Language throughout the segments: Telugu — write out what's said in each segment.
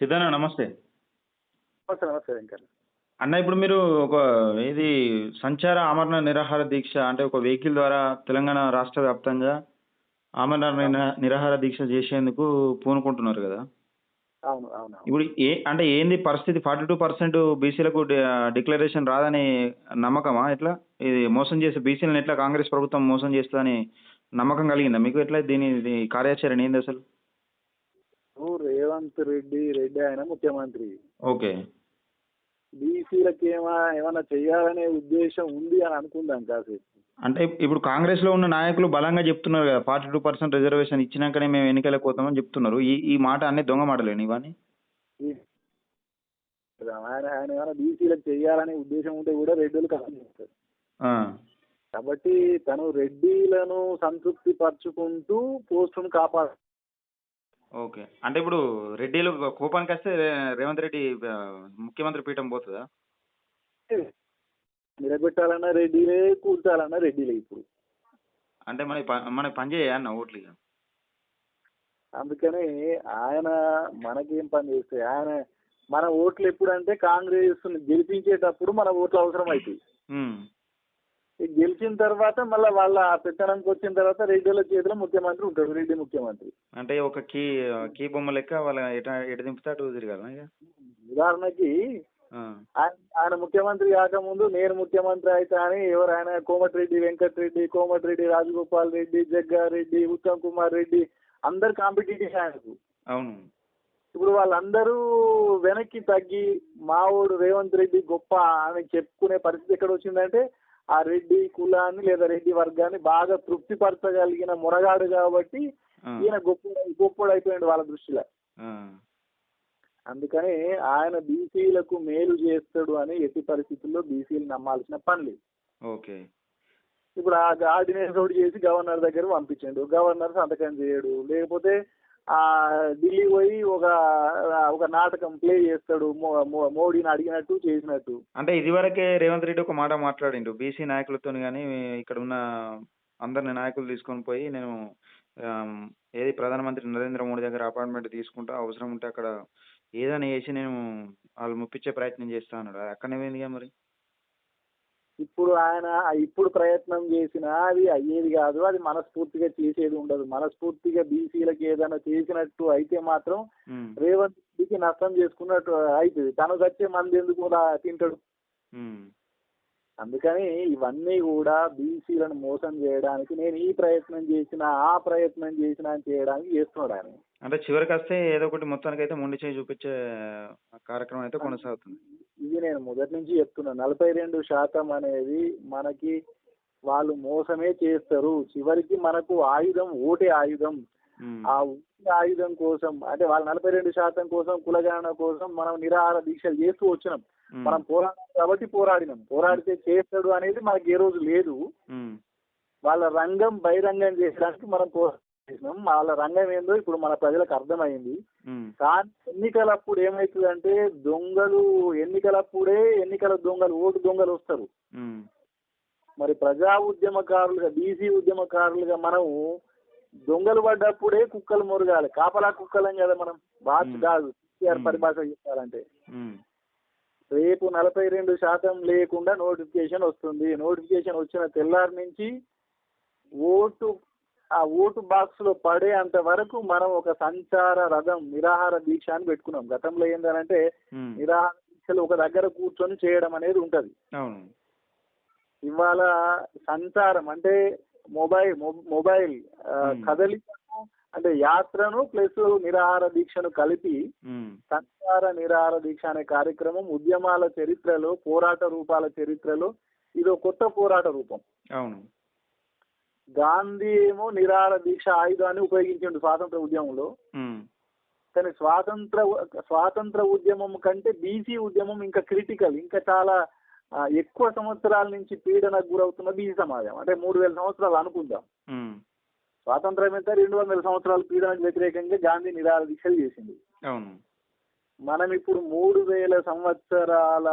సిద్ధన్న నమస్తే. నమస్తే నమస్తే వెంకన్న. అన్న ఇప్పుడు మీరు ఒక ఇది సంచార ఆమరణ నిరాహార దీక్ష అంటే ఒక వెహికల్ ద్వారా తెలంగాణ రాష్ట్ర వ్యాప్తంగా ఆమరణ నిరాహార దీక్ష చేసేందుకు పూనుకుంటున్నారు కదా! అవును అవును అవును. ఇప్పుడు అంటే ఏంది పరిస్థితి 42% బీసీలకు డిక్లరేషన్ రాదని నమ్మకమా ఎట్లా? ఇది మోసం చేసే బీసీలను ఎట్లా కాంగ్రెస్ ప్రభుత్వం మోసం చేస్తదని నమ్మకం కలిగిందా మీకు? ఎట్లా ఇది కార్యాచరణ ఏంది అసలు? రేవంత్ రెడ్డి ఆయన ముఖ్యమంత్రి. ఓకే. బీసీలకి ఏమన్నా చెయ్యాలనే ఉద్దేశం ఉంది అని అనుకుందాం కాసేపు. అంటే ఇప్పుడు కాంగ్రెస్‌లో ఉన్న నాయకులు బలంగా చెప్తున్నారు కదా! 42% రిజర్వేషన్ ఇచ్చినాకనే మేము ఎన్నికలకు పోతామని చెప్తున్నారు. ఈ ఈ మాట అన్ని దొంగ మాటలేనా ఇవన్నీ? ఈ- ఆయన ఆయన ఏమైనా బీసీలకు చెయ్యాలనే ఉద్దేశం ఉంటే కూడా రెడ్డిలు కాలం చేస్తారు. ఆ! కాబట్టి తను రెడ్డిలను సంతృప్తి పరుచుకుంటూ పోస్టును ఓకే. అంటే ఇప్పుడు రెడ్డిలు కోపానికొస్తే రేవంత్ రెడ్డి ముఖ్యమంత్రి పీఠం పోతదా? నిలబెట్టాలన్న రెడ్డిలే, కూల్చాలన్న రెడ్డిలే ఇప్పుడు. అంటే మనకి పని చేయయా అన్న ఓట్లు ఇగ? అందుకని ఆయన మనకేం పని చేస్తాయి, మన ఓట్లు ఎప్పుడంటే కాంగ్రెస్ గెలిపించేటప్పుడు మన ఓట్లు అవసరం అవుతాయి. హ్మ్. గెలిచిన తర్వాత మళ్ళీ వాళ్ళ పెత్తనానికి వచ్చిన తర్వాత రెడ్డిల చేతిలో ముఖ్యమంత్రి ఉంటాడు, రెడ్డి ముఖ్యమంత్రి. అంటే ఒక కీ బొమ్మ లెక్క వాళ్ళ ఎటు దింపితే అటు తిరగాలా ఇగ? ఉదాహరణకి ఆ! ఆయన ముఖ్యమంత్రి కాకముందు నేను ముఖ్యమంత్రి అయితే అని ఎవరైనా కోమటిరెడ్డి వెంకటరెడ్డి, కోమటిరెడ్డి రాజగోపాల్ రెడ్డి, జగ్గారెడ్డి, ఉత్తమ్ కుమార్ రెడ్డి అందరు కాంపిటీటివ్ ఆయనకు. అవును. ఇప్పుడు వాళ్ళందరూ వెనక్కి తగ్గి మావోడు రేవంత్ రెడ్డి గొప్ప అని చెప్పుకునే పరిస్థితి ఎక్కడ వచ్చిందంటే ఆ రెడ్డి కులాన్ని లేదా రెడ్డి వర్గాన్ని బాగా తృప్తిపరచగలిగిన మునగాడు కాబట్టి ఆ! ఈయన గొప్పోడు అయిపోయాడు వాళ్ళ దృష్టిలో. ఆ! అందుకని ఆయన బీసీలకు మేలు చేస్తాడు అని ఎట్టి పరిస్థితుల్లో బీసీలు నమ్మాల్సిన పని లేదు. ఓకే. ఇప్పుడు ఆ ఆర్డినెన్స్ ఒకటి చేసి గవర్నర్ దగ్గర పంపించండు, గవర్నర్ సంతకం చేయడు, లేకపోతే ఆ ఢిల్లీ పోయి ఒక నాటకం ప్లే చేస్తాడు, మోడీని అడిగినట్టు చేసినట్టు. అంటే ఇదివరకే రేవంత్ రెడ్డి ఒక మాట మాట్లాడిండు. బీసీ నాయకులతోని గాని ఇక్కడ ఉన్న అందరిని నాయకులు తీసుకొని పోయి నేను ఆహ్, ఏది ప్రధానమంత్రి నరేంద్ర మోడీ దగ్గర అపాయింట్‌మెంట్ తీసుకుంటా. అవసరం ఉంటే అక్కడ ఏదైనా చేసి నేను వాళ్ళు మెప్పించే ప్రయత్నం చేస్తా అన్నాడు. అది అక్కడనే పోయిందిగా మరి. ఇప్పుడు ప్రయత్నం చేసినా అది అయ్యేది కాదు, అది మనస్ఫూర్తిగా చేసేది ఉండదు. మనస్ఫూర్తిగా బీసీలకు ఏదైనా చేసినట్టు అయితే మాత్రం హ్మ్. రేవంత్ రెడ్డికి నష్టం చేసుకున్నట్టు అవుతుంది. తను వచ్చే మంది ఎందుకు తింటాడు. హ్మ్. అందుకని ఇవన్నీ కూడా బీసీలను మోసం చేయడానికి నేను ఈ ప్రయత్నం చేసిన ఆ ప్రయత్నం చేసిన అని చేయడానికి చేస్తున్నాడు ఆయన. అంటే చివరికొస్తే ఏదో ఒకటి మొత్తానికైతే మొండి చేయి చూపించే కార్యక్రమం అయితే కొనసాగుతుంది. ఇది నేను మొదటి నుంచి చెప్తున్నా, 42% అనేది మనకి వాళ్ళు మోసమే చేస్తారు. చివరికి మనకు ఆయుధం ఓటే ఆయుధం. హ్మ్. ఆ ఓటే ఆయుధం కోసం అంటే వాళ్ళ 42% కోసం, కులగణన కోసం మనం నిరాహార దీక్షలు చేస్తూ వచ్చినాం. హ్మ్. మనం పోరాడాం కాబట్టి పోరాడినాం. పోరాడితే చేస్తాడు అనేది మనకి ఏ రోజు లేదు. హ్మ్. వాళ్ళ రంగం బహిరంగం చేయడానికి మనం చేసినాం. వాళ్ళ రంగం ఏందో ఇప్పుడు మన ప్రజలకు అర్థమైంది. హ్మ్. కానీ ఎన్నికలప్పుడు ఏమవుతుందంటే ఎన్నికల దొంగలు, ఓటు దొంగలు వస్తారు. హ్మ్. మరి ప్రజా ఉద్యమకారులుగా, బీసీ ఉద్యమకారులుగా మనము దొంగలు పడ్డప్పుడే కుక్కలు మురగాలి. కాపలా కుక్కలం కదా మనం, బాత్ కాదు. పరిభాష చెప్పాలంటే హ్మ్. రేపు 42% లేకుండా నోటిఫికేషన్ వస్తుంది. నోటిఫికేషన్ వచ్చిన తెల్లారి నుంచి ఆ ఓటు బాక్స్ లో పడే అంత వరకు మనం ఒక సంచార రథం నిరాహార దీక్ష అని పెట్టుకున్నాం. గతంలో ఏంటంటే హ్మ్. నిరాహార దీక్షలు ఒక దగ్గర కూర్చొని చేయడం అనేది ఉంటది. అవును. ఇవాళ సంచారం అంటే మొబైల్ కదలికను అంటే యాత్రను ప్లస్ నిరాహార దీక్షను కలిపి హ్మ్. సంచార నిరాహార దీక్ష అనే కార్యక్రమం ఉద్యమాల చరిత్రలో, పోరాట రూపాల చరిత్రలో ఇది ఒక కొత్త పోరాట రూపం. అవును. గాంధీ ఏమో నిరాహార దీక్ష ఆయుధాన్ని ఉపయోగించిండు స్వాతంత్ర ఉద్యమంలో. హ్మ్. కానీ స్వాతంత్ర ఉద్యమం కంటే బీసీ ఉద్యమం ఇంకా క్రిటికల్, ఇంకా చాలా ఎక్కువ సంవత్సరాల నుంచి పీడనకు గురవుతున్న బీసీ సమాజం. అంటే 3000 సంవత్సరాలు అనుకుందాం. హ్మ్. స్వాతంత్రం ఎంత 200 సంవత్సరాల పీడనకు వ్యతిరేకంగా గాంధీ నిరాహార దీక్షలు చేసింది. అవును. మనం ఇప్పుడు 3000 సంవత్సరాల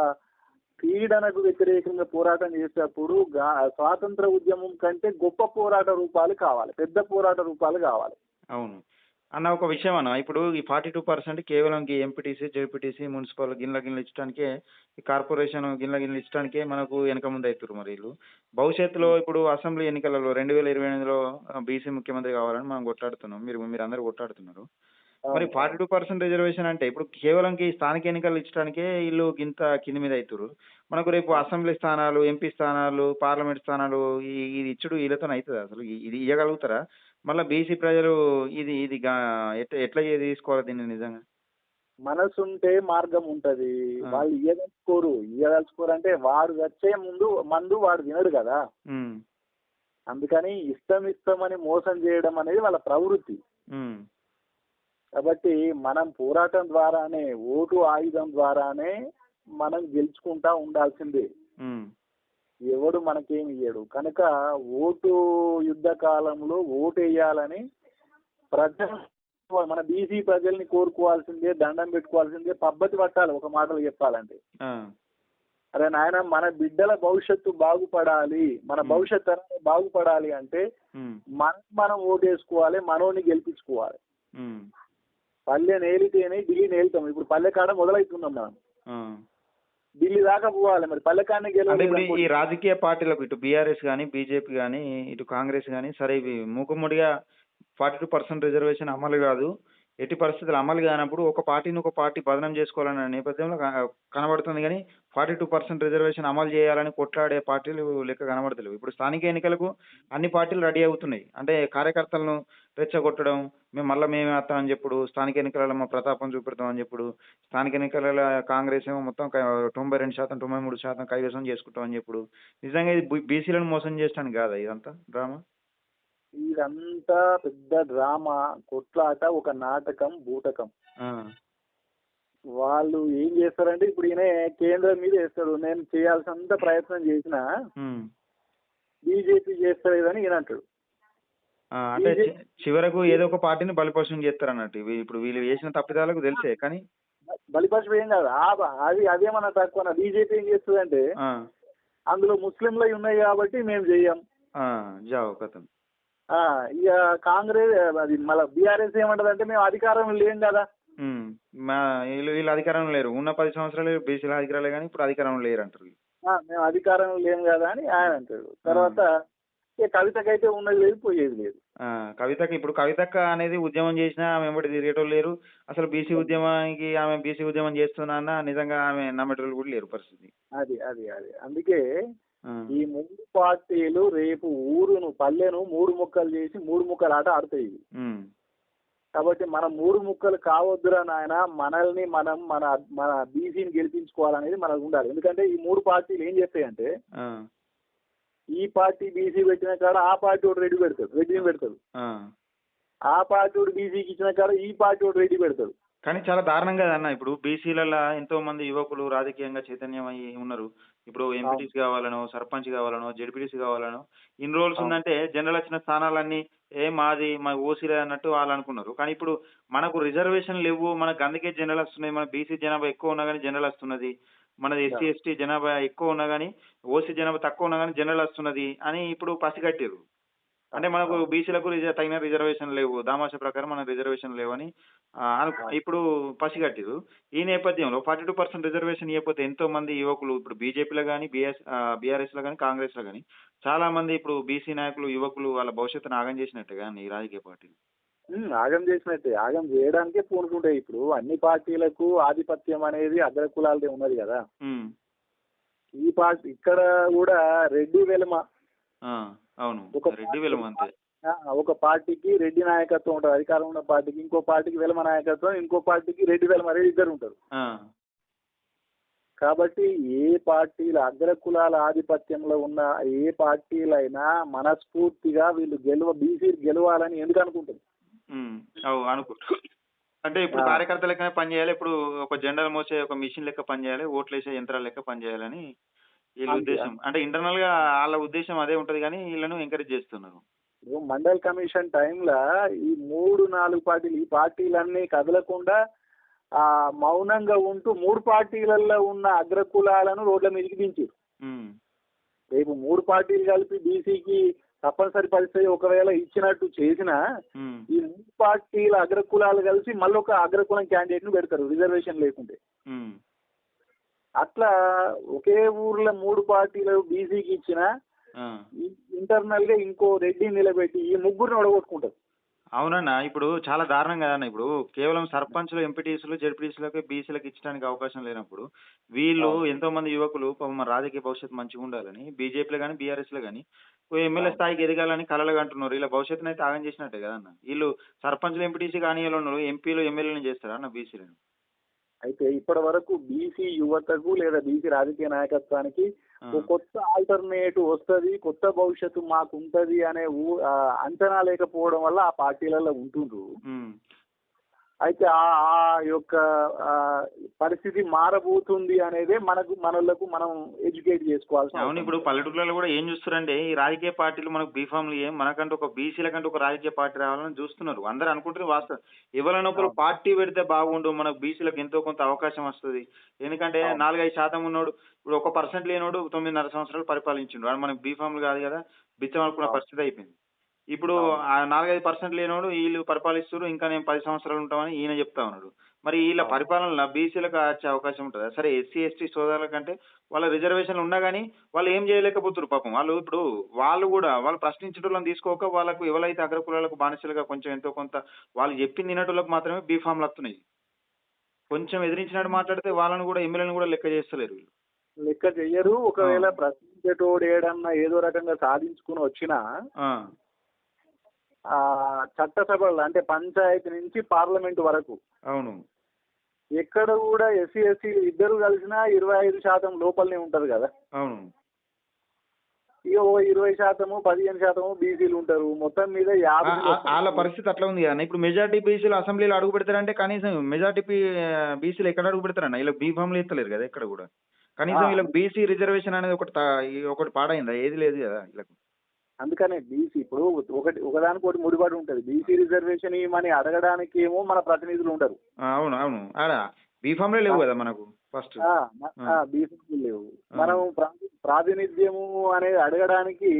పీడనకు వ్యతిరేకంగా పోరాటం చేసేటప్పుడు స్వాతంత్ర ఉద్యమం కంటే గొప్ప పోరాట రూపాలు కావాలి, పెద్ద పోరాట రూపాలు కావాలి. అవును. అన్న ఒక విషయం అన్న. ఇప్పుడు ఈ 42% కేవలం ఎంపీటీసీ, జెడ్పీటీసీ, మున్సిపల్ గిట్ల ఇచ్చడానికే ఈ కార్పొరేషన్ గిట్ల ఇచ్చడానికే మనకు వెనక ముందు అయితుర్రు మరి ఈళ్ళు. భవిష్యత్తులో ఉమ్. ఇప్పుడు అసెంబ్లీ ఎన్నికలలో 2028లో బీసీ ముఖ్యమంత్రి కావాలని మనం కొట్లాడుతున్నాం. మీరందరూ కొట్లాడుతున్నారు. మరి అవును అవును 42% రిజర్వేషన్ అంటే ఇప్పుడు కేవలం స్థానిక ఎన్నికలు ఇచ్చడానికే ఈళ్ళు గింత కింది మీద అయితుర్రు. మనకు రేపు అవును. అసెంబ్లీ స్థానాలు, ఎంపీ స్థానాలు, పార్లమెంట్ స్థానాలు ఇది ఇచ్చుడు ఈళ్ళతోని అయితదా అసలు? ఇది ఇయ్యగలుగుతారా? మళ్ళా బీసీ ప్రజలు ఇది ఇది గా ఎట్లా తీసుకోవాలి దీన్ని నిజంగా? మనసుంటే మార్గం ఉంటది. ఆ! వాళ్ళు ఇయ్యదలుచుకోరు అంటే వాడు వచ్చే ముందు మందు వాడు వినడు కదా. హ్మ్. అందుకని ఇష్టమని మోసం చేయడం అనేది వాళ్ళ ప్రవృత్తి. హ్మ్. కాబట్టి మనం పోరాటం ద్వారానే, ఓటు ఆయుధం ద్వారానే మనం గెలుచుకుంటా ఉండాల్సిందే. హ్మ్. ఎవడు మనకేమి ఇయ్యడు. కనుక ఓటు యుద్ధ కాలంలో ఓటేయాలని ప్రజలు, మన బీసీ ప్రజల్ని కోరుకోవాల్సిందే, దండం పెట్టుకోవాల్సిందే, పద్ధతి పట్టాలి ఒక మాటలో చెప్పాలంటే. ఆ! అరే నాయన మన బిడ్డల భవిష్యత్తు బాగుపడాలి, మన హ్మ్. భవిష్యత్తు అనేది బాగుపడాలి అంటే హ్మ్. మనం ఓటేసుకోవాలి, మనోని గెలిపించుకోవాలి. హ్మ్. పల్లె నేలితేనే ఢిల్లీ నేలుతాం. ఇప్పుడు పల్లె కాడ మొదలవుతున్నాం మనం. ఆ! ఢిల్లీ దాకా పోవాలి. మరి పల్లె కాడనే అంటే ఇప్పుడు ఈ గెలవలేదనుకోండి. రాజకీయ పార్టీలకు ఇటు బీఆర్ఎస్ గాని, బీజేపీ గాని, ఇటు కాంగ్రెస్ గాని సరే ఇవి మూకుమ్మడిగా 42% రిజర్వేషన్ అమలు గాదు. ఎట్టి పరిస్థితుల్లో అమలు గానప్పుడు ఒక పార్టీని ఒక పార్టీ బదనం జేసుకోవాలన్న నేపథ్యంలో కనబడుతుంది గానీ 42% రిజర్వేషన్ అమలు జేయాలని కొట్లాడే పార్టీలు లెక్క కనబడతలేవు. ఇప్పుడు స్థానిక ఎన్నికలకు అన్ని పార్టీలు రెడీ అవుతున్నాయి. అంటే కార్యకర్తలను రెచ్చగొట్టడం, మేమే వత్తాం అని జెప్పుడు, స్థానిక ఎన్నికలలో మా ప్రతాపం చూపెడతాం అని జెప్పుడు, స్థానిక ఎన్నికలలో కాంగ్రెస్ ఏమో మొత్తం 92%, 93% కైవసం చేసుకుంటామని జెప్పుడు. నిజంగా ఇది బీసీలను మోసం జేయడానికి గాదా ఇదంతా డ్రామా? ఇదంతా పెద్ద డ్రామా, కొట్లాట, ఒక నాటకం, బూటకం. ఆ! వాళ్ళు ఏం చేస్తారంటే ఇప్పుడు ఈయన కేంద్రం మీద వేస్తాడు. నేను చేయాల్సినంత ప్రయత్నం చేసినా హ్మ్. బీజేపీ చేస్తలేదని ఈయన అంటాడు. ఆ! అంటే బీజేపీ చివరకు ఏదో ఒక పార్టీని బలిపశం జేత్తరన్నట్టు. ఇప్పుడు వీళ్ళు చేసిన తప్పిదాలకు తెలిసే కానీ బలిపశం ఏం కాదు. అదేమన్నా తక్కువ. బీజేపీ ఏం చేస్తుందంటే ఆ! అందులో ముస్లింలు ఉన్నాయి కాబట్టి మేము చెయ్యం. ఆ! జావ్ కథం. ఆ, ఇక కాంగ్రెస్ అది మళ్ళీ బీఆర్ఎస్ ఏమంటదంటే మేము అధికారం లేం కదా. హ్మ్. మా వీళ్ళు అధికారంలో లేరు. ఉన్న 10 సంవత్సరాలు బీసీల అధికారాలే గానీ ఇప్పుడు అధికారంలో లేరంటారు. మేము అధికారం లేం కదా అని ఆయన అంటాడు. ఆ! తర్వాత ఇక కవితకైతే ఉన్నది లేదు, పోయేది లేదు. ఆ! కవితక్క అనేది ఉద్యమం చేసినా ఆమె వెంబడి తిరిగేటోళ్ళు లేరు. అసలు ఆమె బీసీ ఉద్యమం చేస్తున్నా అన్న నిజంగా ఆమె నమ్మేటోళ్ళు కూడా లేరు పరిస్థితి. అది అందుకే ఆ! ఈ 3 పార్టీలు రేపు పల్లెను 3 ముక్కలు చేసి 3 ముక్కల ఆట ఆడతాయి ఇవి. హ్మ్. కాబట్టి మనం 3 ముక్కలు కావద్దురా నాయన, మనల్ని మనం మన మన బీసీని గెలిపించుకోవాలనేది మనకు ఉండాలి. ఎందుకంటే ఈ 3 పార్టీలు ఏం చేస్తాయంటే ఆ! ఈ పార్టీ బీసీ పెట్టిన కాడ ఆ పార్టీ ఒకటి రెడ్డిని పెడతాడు. ఆ! ఆ పార్టీ ఒకటి బీసీకి ఇచ్చిన కాడ ఈ పార్టీ ఒకటి రెడ్డి పెడతాడు. కానీ చాలా దారుణం కదన్న. ఇప్పుడు బీసీలల్ల ఎంతో మంది యువకులు రాజకీయంగా చైతన్యమయ్యి ఉన్నారు. ఇప్పుడు అవును ఎంపీటీసీ కావాలనో, సర్పంచ్ కావాలనో, జెడ్పీటీసీ కావాలనో ఇన్ని రోల్స్ అవును ఉందంటే జనరల్ వచ్చిన స్థానాలన్నీ మాది మా ఓసీలే అన్నట్టు వాళ్ళనుకున్నారు. కానీ ఇప్పుడు మనకు రిజర్వేషన్ లేవు. మనకు అందుకే జనరల్ వస్తున్నాయి. మన బీసీ జనాభా ఎక్కువ ఉన్నా గానీ జనరల్ వస్తున్నది. మనది ఎస్సీ, ఎస్టీ జనాభా ఎక్కువ ఉన్నా గానీ ఓసీ జనాభా తక్కువ ఉన్నా గానీ జనరల్ వస్తున్నది అని ఇప్పుడు పసిగట్టిర్రు. అంటే అవును మనకు అవును బీసీలకు తగిన రిజర్వేషన్ లేవు. దామాషా ప్రకారం మనకు రిజర్వేషన్ లేవని అవును. ఇప్పుడు పసిగట్టిర్రు. ఈ నేపథ్యంలో 42% రిజర్వేషన్ ఇయ్యకపోతే ఎంతో మంది యువకులు ఇప్పుడు బీజేపీలో గాని, బీఆర్ఎస్‌లో గాని, కాంగ్రెస్‌లో గాని చాలా మంది ఇప్పుడు బీసీ నాయకులు, యువకులు వాళ్ళ భవిష్యత్తుని ఆగం చేసినట్టే గాని ఈ రాజకీయ పార్టీలు. ఆగం చేసినట్టే. ఆగం చేయడానికే పూనుకుంటాయి. ఇప్పుడు అన్ని పార్టీలకు ఆధిపత్యం అనేది అగ్రకులాలదే ఉన్నది కదా. హ్మ్. ఈ పార్టీ ఇక్కడ కూడా రెడ్డి వెలమ ఆ! అవును. ఒక రెడ్డి విలువ అంతే. ఒక పార్టీకి రెడ్డి నాయకత్వం ఉంటుంది. అధికారం ఉన్న పార్టీకి, ఇంకో పార్టీకి వెలమ నాయకత్వం, ఇంకో పార్టీకి రెడ్డి వెలమ, ఇద్దరు ఉంటారు. ఆ! కాబట్టి ఏ పార్టీల అగ్రకులాల ఆధిపత్యంలో ఉన్న ఏ పార్టీలైనా మనస్ఫూర్తిగా వీళ్ళు బీసీ గెలవాలని ఎందుకు అనుకుంటుంది. హ్మ్. అంటే ఇప్పుడు ఆ, కార్యకర్త లెక్కనే పనిచేయాలి. ఇప్పుడు ఒక జెండాలు మోసే ఒక మెషిన్ లెక్క పనిచేయాలి. ఓట్లేసే యంత్రాల లెక్క పనిచేయాలని వీళ్ళ అంతే ఉద్దేశ్యం. అంతే. అంటే ఇంటర్నల్‌గా ఆళ్ళ ఉద్దేశ్యం అదే ఉంటది గానీ వీళ్ళను ఎంకరేజ్ చేస్తున్నారు. ఇప్పుడు మండల్ కమిషన్ టైంలో ఈ 3-4 పార్టీలు, ఈ పార్టీలన్నీ కదలకుండా మౌనంగా ఉంటూ 3 పార్టీలలో ఉన్న అగ్రకులాలను రోడ్ల మీదకి దించారు. హ్మ్. రేపు 3 పార్టీలు కలిపి బీసీకి తప్పనిసరి పరిస్థితి ఒకవేళ ఇచ్చినట్టు చేసినా ఉమ్, ఈ 3 పార్టీల అగ్రకులాలు కలిసి మళ్ళీ ఒక అగ్రకులం క్యాండిడేట్ ను పెడతారు రిజర్వేషన్ లేకుంటే. ఉమ్, అట్లా ఒకే ఊర్లో 3 పార్టీలు బీసీకి ఇచ్చినా ఆ. ఇంటర్నల్ గా ఇంకో రెడ్డిని నిలబెట్టి ఈ ముగ్గురిని ఒడగొట్టుకుంటారు. అవునన్నా, ఇప్పుడు చాలా దారుణం కదన్న. ఇప్పుడు కేవలం సర్పంచ్లు, ఎంపీటీసీలు, జెడ్పీటీసీలకు, బీసీలకు ఇచ్చడానికి అవకాశం లేనప్పుడు వీళ్ళు అవును. ఎంతో మంది యువకులు పాపం మన రాజకీయ భవిష్యత్తు మంచిగా ఉండాలని బీజేపీలో కానీ బీఆర్ఎస్లో కానీ ఎమ్మెల్యే అవును. స్థాయికి ఎదగాలని కలలు అంటున్నారు. ఇలా భవిష్యత్తును అయితే ఆగం చేసినట్టే కదన్న. వీళ్ళు సర్పంచ్లు, ఎంపీటీసీ కానీ ఉన్నారు, ఎంపీలు, ఎమ్మెల్యేలను చేస్తారా అన్న బీసీలను? అయితే ఇప్పటి వరకు బీసీ యువతకు లేదా బీసీ రాజకీయ నాయకత్వానికి ఆ, ఒక కొత్త ఆల్టర్నేటివ్ వస్తది, కొత్త భవిష్యత్తు మాకు ఉంటది అనే అంచనా లేకపోవడం వల్ల ఆ పార్టీలలో ఉంటుండ్రు. ఉమ్. అయితే ఆ ఆ యొక్క ఆ, పరిస్థితి మారబోతుంది అనేదే మనలకు మనం ఎడ్యుకేట్ చేసుకోవాల్సిన అవును, అవసరం ఇప్పుడు ఉంటుంది. పల్లెటూర్లలో కూడా ఏం చూస్తారంటే ఈ రాజకీయ పార్టీలు మనకు బీఫామ్లు ఏం మనకంటూ ఒక బీసీలకంటూ ఒక రాజకీయ పార్టీ రావాలని చూస్తున్నారు. అందరూ అనుకుంటున్నారు వాస్తవం. ఎవరైనా ఒకరు అవును. పార్టీ పెడితే బాగుండు, మనకు బీసీలకు ఎంతో కొంత అవకాశం వస్తుంది. ఎందుకంటే అవును. 4-5% ఉన్నోడు, ఇప్పుడు 1% లేనోడు 9.5 సంవత్సరాలు పరిపాలించిండు. వాడు మనకు బీఫామ్లు కాదు కదా, బిచ్చం అనుకున్న అవును. పరిస్థితి అయిపోయింది. ఇప్పుడు అవును. ఆ 4-5% లేనోడు వీళ్ళు పరిపాలిస్తున్నారు, ఇంకా నేను 10 సంవత్సరాలు ఉంటామని ఈయన చెప్తా ఉన్నాడు. మరి వీళ్ళ అవును. పరిపాలనలో బీసీలకు వచ్చే అవకాశం ఉంటుందా? సరే, ఎస్సీ, ఎస్టీ సోదరుల కంటే వాళ్ళ రిజర్వేషన్లు ఉన్నా గానీ వాళ్ళు ఏం చేయలేకపోతున్నారు పాపం. వాళ్ళు ఇప్పుడు వాళ్ళు ప్రశ్నించేటోళ్ళని తీసుకోక వాళ్ళకు ఎవరైతే అగ్రకులాలకు బానిసలుగా కొంచెం ఎంతో కొంత వాళ్ళు చెప్పింది వినేటోళ్ళకి మాత్రమే బీఫామ్లు వస్తున్నాయి. కొంచెం ఎదిరించినట్టు మాట్లాడితే వాళ్ళని కూడా, ఎమ్మెల్యేలను కూడా లెక్క చేస్తలేరు వీళ్ళు. లెక్క చెయ్యరు. ఆ! ఒకవేళ ప్రశ్నించేటోడు ఏడన్నా ఏదో రకంగా సాధించుకుని వచ్చినా ఆ! చట్టసభలు అంటే పంచాయతీ నుంచి పార్లమెంట్ వరకు అవును. ఎక్కడ కూడా ఎస్సీ ఎస్టీ ఇద్దరు కలిసినా 25% లోపలనే ఉంటారు కదా. అవును. ఇక ఓ 20%, 15% బీసీలు ఉంటారు. మొత్తం మీద 50 ఆళ్ళ పరిస్థితి అట్లా ఉంది కదన్న. ఇప్పుడు మెజారిటీ బీసీలు అసెంబ్లీలో అడుగు పెడతారంటే కనీసం మెజారిటీ బీసీలు ఎక్కడ అడుగు పెడతారన్న? వీళ్ళకి బీఫామ్లు ఇస్తలేరు కదా ఎక్కడ కూడా. ఆ, కనీసం వీళ్ళకి బీసీ రిజర్వేషన్ అనేది ఒకటి పాడైందా? ఏది లేదు కదా వీళ్ళకు. అందుకనే బీసీ ఇప్పుడు ఒకదానికోటి ముడిపడి ఉంటది. బీసీ రిజర్వేషన్ ఇవ్వమని అడగడానికి ఏమో మన ప్రతినిధులు ఉండరు. అవును. అవును. ఆడ బీఫామ్‌లే లేవు కదా మనకు ఫస్ట్. ఆ! బీసీలు లేవు. ఆ! మనం ప్రాతినిధ్యము అనేది అడగడానికి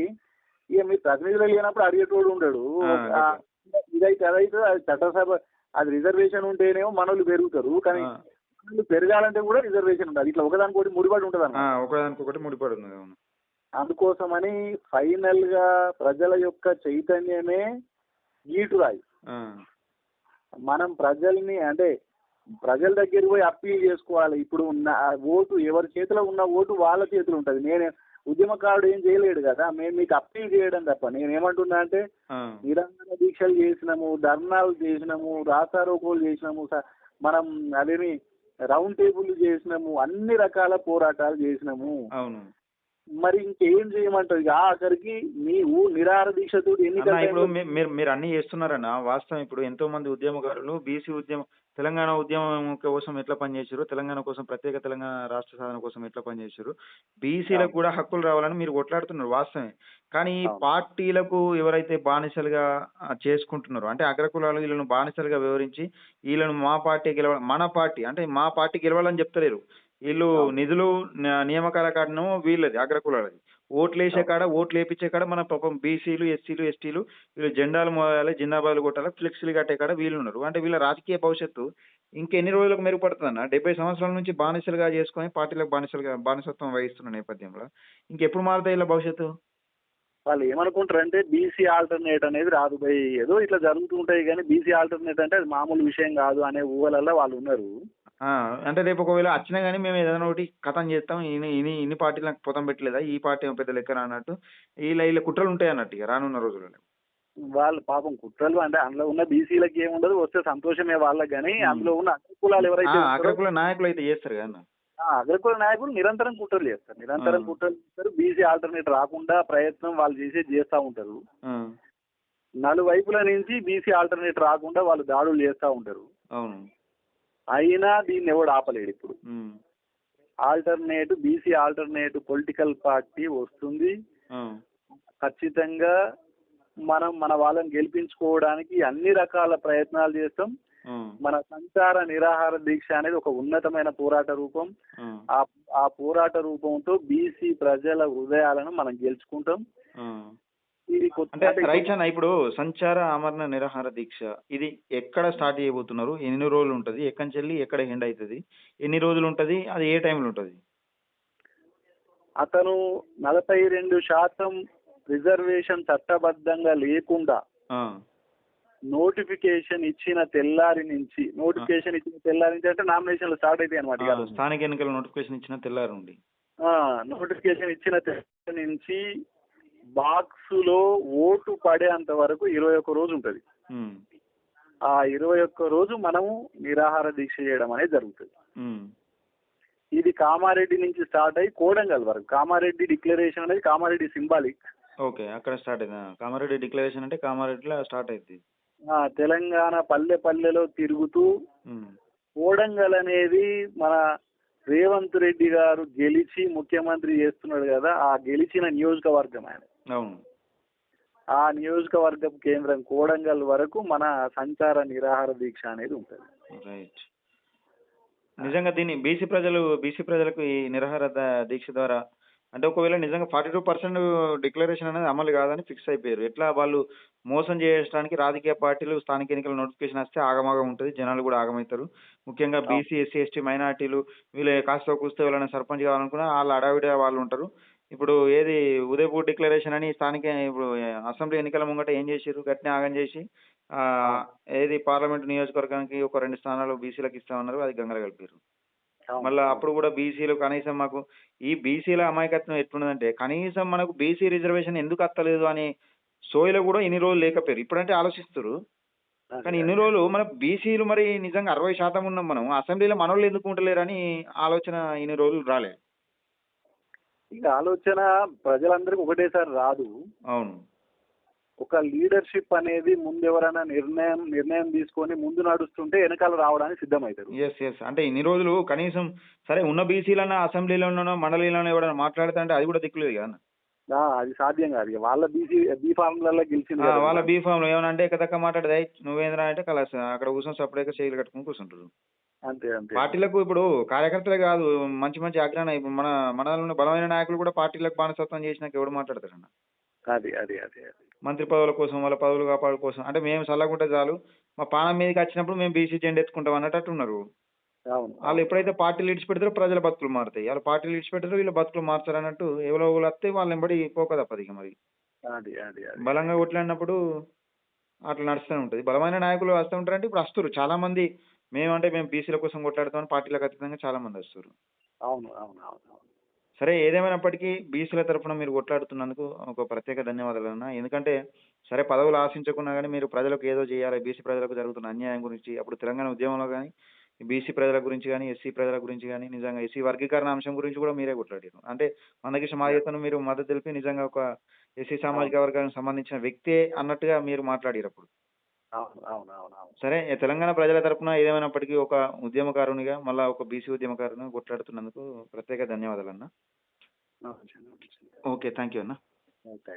ఇక మీ ప్రతినిధులు లేనప్పుడు అడిగేటోడు ఉండడు. ఆ! గట్ల. ఇదైతే అదైతే అది చట్టసభ అది రిజర్వేషన్ ఉంటేనేమో మనోళ్ళు పెరుగుతారు. కానీ ఆ! మనోళ్ళు పెరగాలంటే కూడా రిజర్వేషన్ ఉండాలి. ఇట్లా ఒకదానికోటి ముడిపడి ఉంటది ఆ! అన్నమాట. ఒకదానికొకటి ముడిపడి ఉన్నది. అవును. అందుకోసమని ఫైనల్ గా ప్రజల యొక్క చైతన్యమే గీటురాయి. ఆ! మనం ప్రజల్ని అంటే ప్రజల దగ్గరికి పోయి అప్పీల్ చేసుకోవాలి. ఇప్పుడు ఉన్న ఓటు ఎవరి చేతిలో ఉన్న ఓటు వాళ్ళ చేతిలో ఉంటది. నేను ఉద్యమకారుడు ఏం చేయలేడు కదా. మేము మీకు అప్పీల్ చేయడం తప్ప. నేనేమంటున్నా అంటే ఆ! నిరాహార దీక్షలు చేసినాము, ధర్నాలు చేసినాము, రాస్తారోకోలు చేసినాము, మనం అదేమి రౌండ్ టేబుల్ చేసినాము, అన్ని రకాల పోరాటాలు చేసినాము. అవును. మరి ఇంకేం చేయమంటారు? ఇక ఆఖరికి నీవు నిరాహార దీక్షతో అన్న ఎన్నికల ఇప్పుడు టైంలో మీరు అన్నీ చేస్తున్నారన్న. వాస్తవం, ఇప్పుడు ఎంతో మంది ఉద్యమకారులు బీసీ ఉద్యమం, తెలంగాణ ఉద్యమం కోసం ఎట్లా పనిచేసిర్రు, తెలంగాణ కోసం, ప్రత్యేక తెలంగాణ రాష్ట్ర సాధన కోసం ఎట్లా పనిచేసిర్రు, బీసీలకు అవును. కూడా హక్కులు రావాలని మీరు కొట్లాడుతున్నారు వాస్తవమే. కానీ ఈ అవును. పార్టీలకు ఎవరైతే బానిసలుగా చేసుకుంటున్నారో, అంటే అగ్రకులాలు వీళ్ళను బానిసలుగా వివరించి వీళ్ళను మా పార్టీ గెలవాలి, మన పార్టీ అంటే మా పార్టీ గెలవాలని చెప్తలేరు. వీళ్ళు అవును. నిధులు నియామకాల కాడనేమో వీళ్ళది అగ్రకులాలది. ఓట్లేసే అవును. కాడ, ఓట్లేపిచ్చే కాడ మన పాపం బీసీలు, ఎస్సీలు, ఎస్టీలు వీళ్ళు జెండాలు మోయాలి, జిందాబాదులు కొట్టాలి, ఫ్లెక్సీలు కట్టే కాడ వీళ్ళున్నారు. అంటే వీళ్ళ రాజకీయ భవిష్యత్తు ఇంకెన్ని రోజులకు మెరుగుపడుతదన్న? 70 సంవత్సరాల నుంచి బానిసలుగా చేసుకొని పార్టీలకు బానిసత్వం వహిస్తున్న నేపథ్యంలో ఇంకెప్పుడు మారుతాయి ఈళ్ళ భవిష్యత్తు? వాళ్ళు ఏమనుకుంటారంటే బీసీ ఆల్టర్నేట్ అనేది రాదు భయ్, ఏదో ఇట్లా జరుగుతూ ఉంటాయి కానీ బీసీ ఆల్టర్నేట్ అంటే అది మామూలు విషయం కాదు అనే ఊహలలో వాళ్ళు ఉన్నారు. ఆ! అంటే రేపు ఒకవేళ అచ్చినా గాని మేము ఏదైనా ఒకటి ఖతం చేస్తాం. ఇన్ని పార్టీలు నాకు పొతం పెట్టలేదా? ఈ పార్టీ ఏమో పెద్ద లెక్కనా అన్నట్టు ఈళ్ళ కుట్రలుంటాయన్నట్టు ఇగ రానున్న రోజులలో. వాళ్ళు పాపం కుట్రలు అంటే అందులో ఉన్న బీసీలకి ఏముండదు, వస్తే సంతోషమే వాళ్ళకి. కానీ హ్మ్. అందులో ఉన్న అగ్రకులాలు ఆ! ఎవరైతే ఉంటారో అగ్రకుల నాయకులైతే చేస్తారు కదన్న. అగ్రకుల నాయకులు నిరంతరం కుట్రలు చేస్తారు. ఆ! నిరంతరం కుట్రలు చేస్తారు. బీసీ ఆల్టర్నేట్ రాకుండా ప్రయత్నం వాళ్ళు చేస్తూ ఉంటారు. ఆ! నలువైపుల నుంచి బీసీ ఆల్టర్నేట్ రాకుండా వాళ్ళు దాడులు చేస్తూ ఉంటారు. అవును. అయినా దీన్ని ఎవడు ఆపలేడు ఇప్పుడు. హ్మ్. బీసీ ఆల్టర్నేట్ పొలిటికల్ పార్టీ వస్తుంది. ఆ! ఖచ్చితంగా మనం మన వాళ్ళని గెలిపించుకోవడానికి అన్ని రకాల ప్రయత్నాలు చేస్తాం. ఆ! మన సంచార నిరాహార దీక్ష అనేది ఒక ఉన్నతమైన పోరాట రూపం. ఆ! ఆ ఆ పోరాట రూపంతో బీసీ ప్రజల హృదయాలను మనం గెలుచుకుంటాం. ఆ! ఇది కొత్త అంటే అంటే ఇప్పుడు రైట్ అన్న ఇప్పుడు సంచార ఆమరణ నిరాహార దీక్ష ఇది ఎక్కడ స్టార్ట్ చేయబోతున్నారు? ఎన్ని రోజులు ఉంటది? ఎక్కడి నుంచి ఎళ్లి ఎక్కడ ఎండ్ అయితది? ఎన్ని రోజులు ఉంటది? అది ఏ టైంలో ఉంటది? అతను 42% రిజర్వేషన్ చట్టబద్ధంగా లేకుండా ఆ! నోటిఫికేషన్ ఇచ్చిన తెల్లారి నుంచి ఆ! అంటే నామినేషన్లు స్టార్ట్ అవుతాయి అనమాట ఆ! ఇక నుంచి. స్థానిక ఎన్నికల నోటిఫికేషన్ ఇచ్చిన తెల్లారి నుండి. నోటిఫికేషన్ ఇచ్చిన తెల్లారి నుంచి బాక్సులో ఓటు పడేంత వరకు 21 రోజు ఉంటుంది. హ్మ్. ఆ 21 రోజు మనము నిరాహార దీక్ష చేయడం అనేది జరుగుతుంది. హ్మ్. ఇది కామారెడ్డి నుంచి స్టార్ట్ అయ్యి కోడంగల్ వరకు. కామారెడ్డి డిక్లరేషన్ అనేది కామారెడ్డి సింబాలిక్. ఓకే. అక్కడ స్టార్ట్ అయిందా? కామారెడ్డి డిక్లరేషన్ అంటే కామారెడ్డిలో స్టార్ట్ అయిద్ది. తెలంగాణ పల్లె పల్లెలో తిరుగుతూ హ్మ్. కోడంగల్ అనేది మన రేవంత్ రెడ్డి గారు గెలిచి ముఖ్యమంత్రి చేస్తున్నాడు కదా, ఆ గెలిచిన నియోజకవర్గం ఆయన. అవును. ఆ నియోజకవర్గం కేంద్రం కోడంగల్ వరకు మన సంచార నిరాహార దీక్ష అనేది ఉంటుంది. రైట్. నిజంగా దీన్ని బీసీ ప్రజలకు ఈ నిరాహార దీక్ష ద్వారా అంటే ఒకవేళ నిజంగా 42% డిక్లరేషన్ అనేది అమలు కాదని ఫిక్స్ అయిపోయారు. ఎట్లా వాళ్ళు మోసం చేయడానికి రాజకీయ పార్టీలు స్థానిక ఎన్నికల నోటిఫికేషన్ వస్తే ఆగమాగం ఉంటది. జనాలు కూడా ఆగమైతారు. ముఖ్యంగా అవును. బీసీ, ఎస్సీ, ఎస్టీ మైనారిటీలు వీళ్ళు కాస్తో కూస్తో ఎవరైనా సర్పంచ్ కావాలనుకున్నా ఆళ్ళు హడావిడిగా వాళ్ళు ఉంటారు. ఇప్పుడు ఏది ఉదయపూర్ డిక్లరేషన్ అని స్థానిక ఇప్పుడు అసెంబ్లీ ఎన్నికల ముంగట ఏం చేసిర్రు? గట్టిన ఆగం చేసి ఆహ్, అవును. ఏది పార్లమెంట్ నియోజకవర్గానికి ఒక 2 స్థానాలు బీసీలకు ఇస్తామన్నారు. అది గంగలో కలిపారు. అవును. మళ్ళా అవును. అప్పుడు గూడా బీసీలు కనీసం మాకు ఈ బీసీల అమాయకత్వం ఎట్లున్నదంటే, కనీసం మనకు బీసీ రిజర్వేషన్ ఎందుకు అత్తలేదు అని సోయిలో గూడా ఇన్ని రోజులు లేకపోయారు. ఇప్పుడంటే ఆలోచిస్తుర్రు. అదే కానీ ఇన్ని అదే రోజులు మన బీసీలు మరి నిజంగా 60% ఉన్నాం మనం. అసెంబ్లీలో మనోళ్ళు ఎందుకు ఉంటలేరని ఆలోచన ఇన్ని రోజులు రాలే. ఇక ఆలోచన ప్రజలందరికీ ఒకటేసారి రాదు. అవును. ఒక లీడర్షిప్ అనేది ముందు ఎవరైనా నిర్ణయం తీసుకొని ముందు నడుస్తుంటే వెనకాల రావడానికి సిద్ధమవుతారు. యెస్. అంటే ఇన్ని రోజులు కనీసం సరే ఉన్న బీసీలన్నా అసెంబ్లీలోనో, మండలిలోనో ఎవరైనా మాట్లాడుతంటే అది గూడా దిక్కులేదు గదన్న. అది సాధ్యం కాదు. ఇక వాళ్ళ బీ ఫార్ములలో గెలిచింది కదా వాళ్ళ వీళ్ళంతా. బీఫామ్‌లో ఏమన్నా అంటే ఎక్కదక్క మాట్లాడితే, "ఏయ్! నువ్వేందిరా" అంటే ఖలాస్ అక్కడ కూర్చొని సప్పుడేక చెయ్యిలు కట్టుకొని కూర్చుంటారు. అంతే అంతే అంతే. పార్టీలకు ఇప్పుడు కార్యకర్తలే గాదు. మంచి ఇప్పుడు మనలో ఉన్న బలమైన నాయకులు గూడా పార్టీలకు బానిసత్వం చేసినాక ఎవడు మాట్లాడతాడన్న. అది. మంత్రి పదవుల కోసం, వాళ్ళ పదవులు కాపాడు కోసం అంటే మేము సల్లగుంటే చాలు. మా పానం మీదకచ్చినప్పుడు మేము బీసీ జెండా ఎత్తుకుంటాం అన్నటట్టున్నారు. అవును. ఆళ్ళు అవును. ఎప్పుడైతే పార్టీలు ఇడిచిపెడతారో ప్రజల బతుకులు మారుతాయి. ఆళ్ళు పార్టీలు ఇడిచిపెడతారో వీళ్ళ బతుకులు మారుతారన్నట్టు ఎవలో ఒకళ్ళు వస్తే వాళ్ళెంబడి పోక తప్పదిక మరి. అది. బలంగా కొట్లాడినప్పుడు అట్లా నడుస్తూనే ఉంటది. బలమైన నాయకులు వస్తూ ఉంటారంటే ఇప్పుడు వస్తుర్రు. చాలా మంది మేము బీసీల కోసం కొట్లాడుతామని పార్టీలకు అతీతంగా చాలా మంది వస్తుర్రు. అవును. సరే ఏదేమైనప్పటికీ బీసీల తరఫున మీరు కొట్లాడుతున్నందుకు ఒక ప్రత్యేక ధన్యవాదాలన్న. ఎందుకంటే సరే పదవులు ఆశించకున్నా గానీ మీరు ప్రజలకు ఏదో చేయాలి. బీసీ ప్రజలకు జరుగుతున్న అన్యాయం గురించి అప్పుడు తెలంగాణ ఉద్యమంలో గానీ, బీసీ ప్రజల గురించి గానీ, ఎస్సీ ప్రజల గురించి గానీ, నిజంగా ఎస్సీ వర్గీకరణ అంశం గురించి కూడా మీరే కొట్లాడారు. అంటే మందకృష్ణ మాదిగతను మీరు మద్దతు తెలిపి నిజంగా ఒక ఎస్సీ అవును. సామాజిక వర్గానికి సంబంధించిన వ్యక్తే అన్నట్టుగా మీరు మాట్లాడిర్రప్పుడు. అవును. సరే తెలంగాణ ప్రజల తరపున ఏదేమైనప్పటికీ ఒక ఉద్యమకారునిగా, మళ్ళా ఒక బీసీ ఉద్యమకారునిగా కొట్లాడుతున్నందుకు ప్రత్యేక ధన్యవాదాలన్న. అవును. ఓకే. థాంక్ యూ అన్న. ఓకే.